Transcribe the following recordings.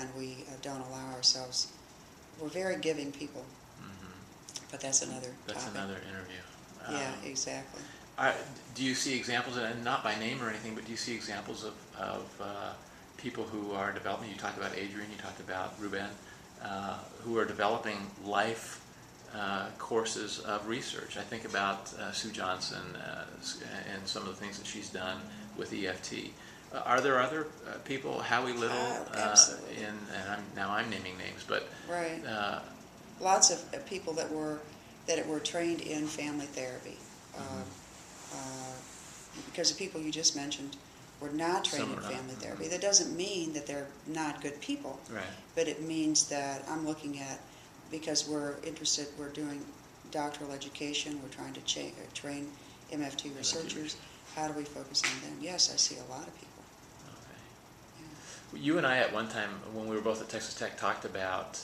and we don't allow ourselves. We're very giving people, but that's another That's topic. another interview. Yeah, exactly. Do you see examples, and not by name or anything, but do you see examples of people who are developing, you talked about Adrian, you talked about Ruben, who are developing life courses of research? I think about Sue Johnson and some of the things that she's done with EFT. Are there other people, Howie Little, and now I'm naming names, but right. Lots of people that were trained in family therapy. Because the people you just mentioned were not trained in family therapy. That doesn't mean that they're not good people, right. But it means that I'm looking at, because we're interested, we're doing doctoral education, we're trying to train MFT researchers. How do we focus on them? Yes, I see a lot of people. Okay. Yeah. You and I at one time, when we were both at Texas Tech, talked about,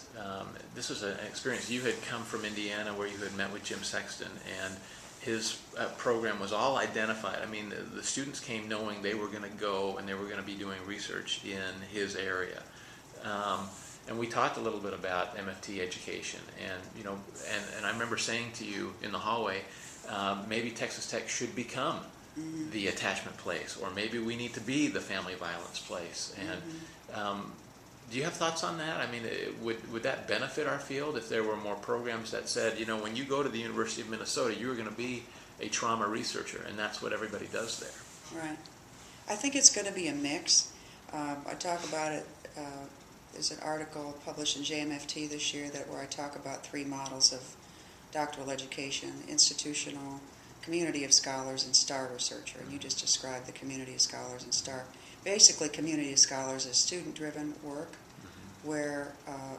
this was an experience. You had come from Indiana where you had met with Jim Sexton, and his program was all identified. I mean, the students came knowing they were going to go and they were going to be doing research in his area. And we talked a little bit about MFT education, and and I remember saying to you in the hallway, maybe Texas Tech should become the attachment place, or maybe we need to be the family violence place. And do you have thoughts on that? I mean, would that benefit our field if there were more programs that said, when you go to the University of Minnesota, you're going to be a trauma researcher, and that's what everybody does there? Right. I think it's going to be a mix. I talk about it. There's an article published in JMFT this year where I talk about 3 models of doctoral education: institutional, community of scholars, and star researcher. And you just described the community of scholars and star. Basically, community of scholars is student-driven work, where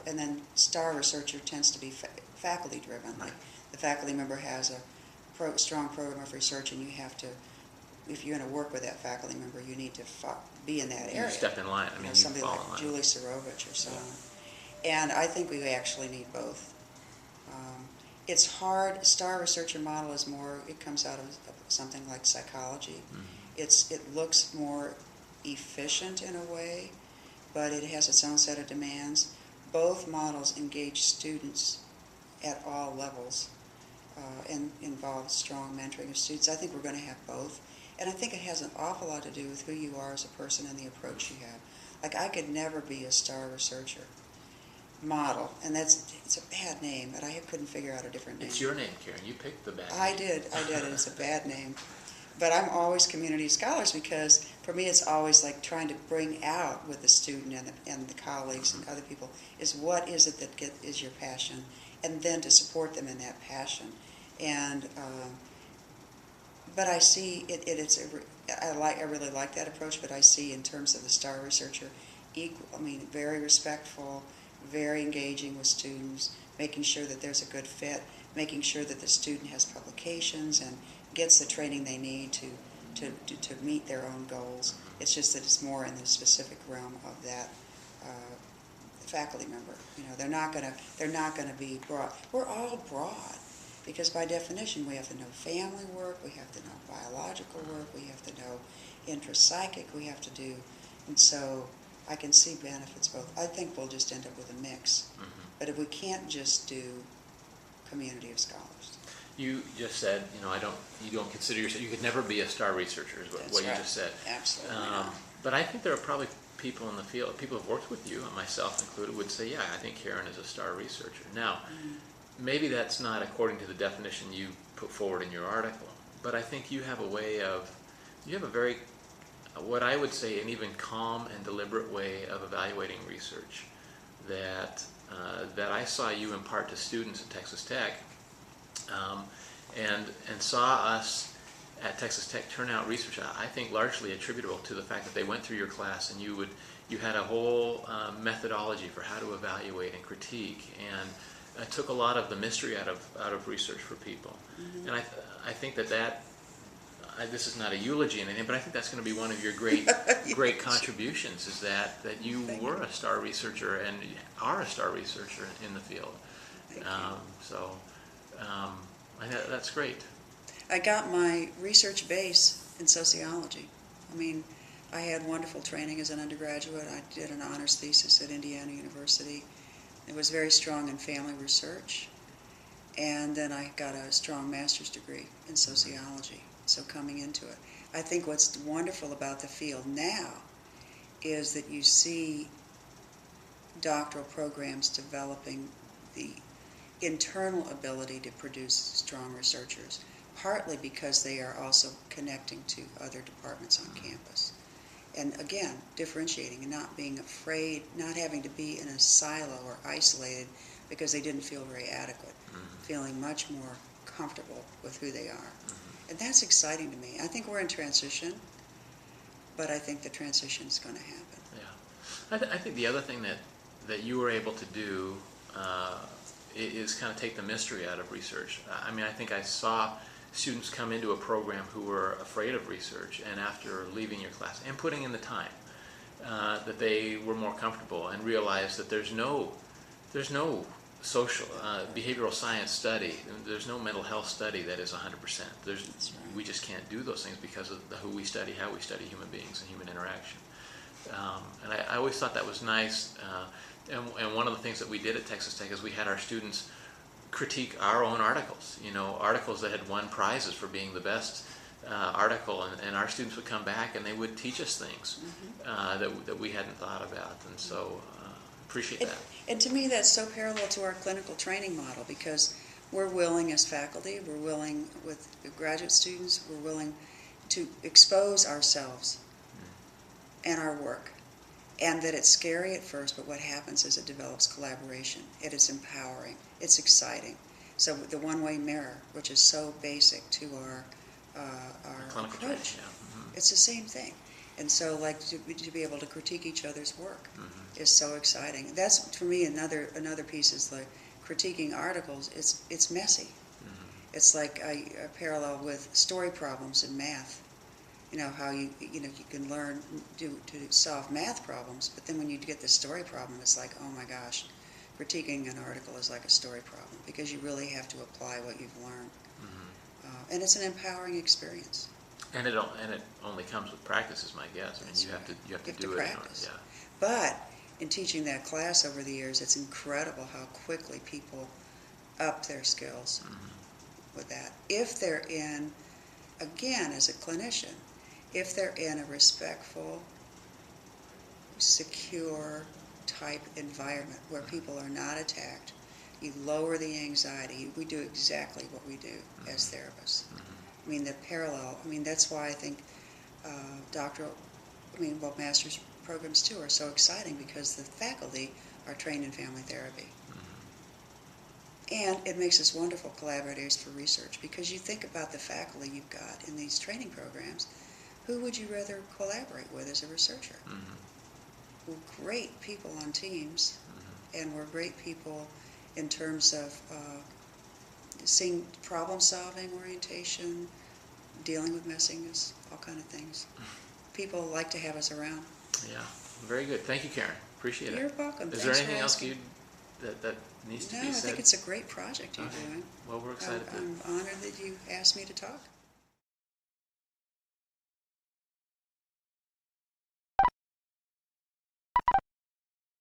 and then star researcher tends to be faculty-driven. Like the faculty member has a strong program of research, and you have to, if you're going to work with that faculty member, you need to be in that area. You step in line. I mean, you somebody fall like in line. Julie Sirovich or so on. And I think we actually need both. It's hard. Star researcher model is more. It comes out of something like psychology. It looks more efficient in a way, but it has its own set of demands. Both models engage students at all levels and involve strong mentoring of students. I think we're going to have both. And I think it has an awful lot to do with who you are as a person and the approach you have. Like, I could never be a star researcher model, and it's a bad name, but I couldn't figure out a different name. It's your name, Karen. You picked the bad name. I did. It's a bad name. But I'm always community scholars, because for me it's always like trying to bring out with the student and the colleagues and other people is what is it that is your passion, and then to support them in that passion. And but I see I really like that approach, but I see in terms of the star researcher, very respectful, very engaging with students, making sure that there's a good fit, making sure that the student has publications and gets the training they need to meet their own goals. It's just that it's more in the specific realm of that faculty member. They're not gonna be broad. We're all broad, because by definition we have to know family work, we have to know biological work, we have to know intrapsychic, we have to do, and so I can see benefits both. I think we'll just end up with a mix. But if we can't just do community of scholars. You just said, you don't consider yourself, you could never be a star researcher, is what you just said. Absolutely. But I think there are probably people in the field, people who have worked with you, and myself included, would say, yeah, I think Karen is a star researcher. Now, maybe that's not according to the definition you put forward in your article, but I think you have a very, what I would say, an even calm and deliberate way of evaluating research that I saw you impart to students at Texas Tech, and saw us at Texas Tech turn out research, I think largely attributable to the fact that they went through your class and you had a whole methodology for how to evaluate and critique, and took a lot of the mystery out of research for people. And I think that this is not a eulogy or anything, but I think that's going to be one of your great contributions, is that you were a star researcher and are a star researcher in the field. I think that's great. I got my research base in sociology. I had wonderful training as an undergraduate. I did an honors thesis at Indiana University. It was very strong in family research. And then I got a strong master's degree in sociology, so coming into it. I think what's wonderful about the field now is that you see doctoral programs developing the internal ability to produce strong researchers, partly because they are also connecting to other departments on campus. And again, differentiating and not being afraid, not having to be in a silo or isolated because they didn't feel very adequate, feeling much more comfortable with who they are. And that's exciting to me. I think we're in transition, but I think the transition is going to happen. Yeah. I think the other thing that you were able to do is kind of take the mystery out of research. I mean, I think I saw students come into a program who were afraid of research, and after leaving your class and putting in the time, that they were more comfortable and realized that there's no social behavioral science study, there's no mental health study that is 100%. We just can't do those things because of who we study, how we study human beings and human interaction. And I always thought that was nice. And one of the things that we did at Texas Tech is we had our students critique our own articles, articles that had won prizes for being the best article, and our students would come back and they would teach us things that we hadn't thought about, and so appreciate that. And to me that's so parallel to our clinical training model, because we're willing as faculty, we're willing with graduate students, we're willing to expose ourselves and our work. And that it's scary at first, but what happens is it develops collaboration. It is empowering. It's exciting. So the one-way mirror, which is so basic to our approach, it's the same thing. And so, like, to be able to critique each other's work is so exciting. That's, for me, another piece is like critiquing articles. It's messy. It's like a parallel with story problems in math. How you can learn to solve math problems, but then when you get the story problem, it's like, oh my gosh, critiquing an article is like a story problem, because you really have to apply what you've learned. And it's an empowering experience. And it only comes with practice, is my guess. I mean, you have to do it. Practice. But in teaching that class over the years, it's incredible how quickly people up their skills with that. If they're in, again, as a clinician, if they're in a respectful, secure type environment where people are not attacked, you lower the anxiety. We do exactly what we do as therapists. I mean, the parallel, that's why I think master's programs too are so exciting, because the faculty are trained in family therapy. And it makes us wonderful collaborators for research, because you think about the faculty you've got in these training programs. Who would you rather collaborate with as a researcher? We're great people on teams, and we're great people in terms of seeing problem-solving orientation, dealing with messiness, all kind of things. People like to have us around. Yeah, very good. Thank you, Karen. Appreciate it. You're welcome. Is there anything else that needs to be said? No, I think it's a great project you're doing. Well, we're excited. I'm honored that you asked me to talk.